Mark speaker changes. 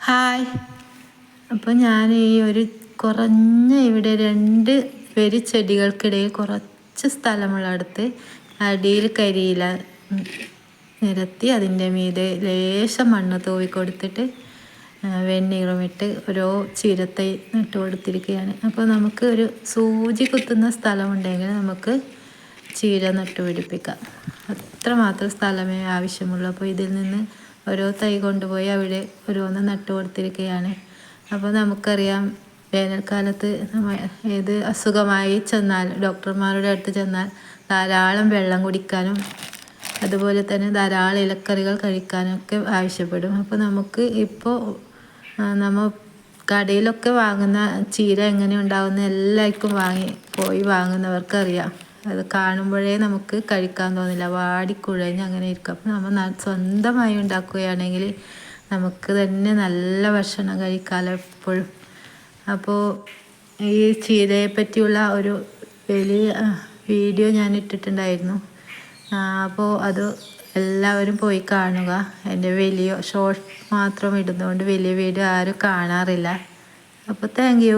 Speaker 1: Hi. അപ്പോൾ ഞാൻ ഈ ഒരു കുറഞ്ഞ ഇവിടെ 2 വരി ചെടികൾക്കിടയിൽ കുറച്ച് സ്ഥലമുള്ളടത്ത് അടിയിൽ കരിയില നിരത്തി അതിൻ്റെ മീതെ ലേശം മണ്ണ് തൂവി കൊടുത്തിട്ട് വെണ്ണീറുമിട്ട് ഓരോ ചീരത്തൈ നട്ടു കൊടുത്തിരിക്കുകയാണ്. അപ്പോൾ നമുക്ക് ഒരു സൂചി കുത്തുന്ന സ്ഥലമുണ്ടെങ്കിൽ നമുക്ക് ചീര നട്ടുപിടിപ്പിക്കാം. അത്രമാത്രം സ്ഥലമേ ആവശ്യമുള്ളൂ. അപ്പോൾ ഇതിൽ നിന്ന് ഓരോ തൈ കൊണ്ടുപോയി അവിടെ ഓരോന്ന് നട്ടു കൊടുത്തിരിക്കുകയാണ്. അപ്പോൾ നമുക്കറിയാം, വേനൽക്കാലത്ത് ഏത് അസുഖമായി ചെന്നാൽ ഡോക്ടർമാരുടെ അടുത്ത് ചെന്നാൽ ധാരാളം വെള്ളം കുടിക്കാനും അതുപോലെ തന്നെ ധാരാളം ഇലക്കറികൾ കഴിക്കാനൊക്കെ ആവശ്യപ്പെടും. അപ്പോൾ നമുക്ക് ഇപ്പോൾ നമ്മൾ കടയിലൊക്കെ വാങ്ങുന്ന ചീര എങ്ങനെ ഉണ്ടാകുന്ന എല്ലാവർക്കും പോയി വാങ്ങുന്നവർക്കറിയാം. അത് കാണുമ്പോഴേ നമുക്ക് കഴിക്കാൻ തോന്നില്ല, വാടിക്കുഴഞ്ഞ് അങ്ങനെ ഇരിക്കും. അപ്പോൾ നമ്മൾ സ്വന്തമായി ഉണ്ടാക്കുകയാണെങ്കിൽ നമുക്ക് തന്നെ നല്ല ഭക്ഷണം കഴിക്കാമല്ലോ എപ്പോഴും. അപ്പോൾ ഈ ചീരയെ പറ്റിയുള്ള ഒരു വലിയ വീഡിയോ ഞാൻ ഇട്ടിട്ടുണ്ടായിരുന്നു. അപ്പോൾ അത് എല്ലാവരും പോയി കാണുക. എൻ്റെ വലിയ ഷോർട്ട് മാത്രം ഇടുന്നതുകൊണ്ട് വലിയ വീഡിയോ ആരും കാണാറില്ല. അപ്പോൾ താങ്ക് യു.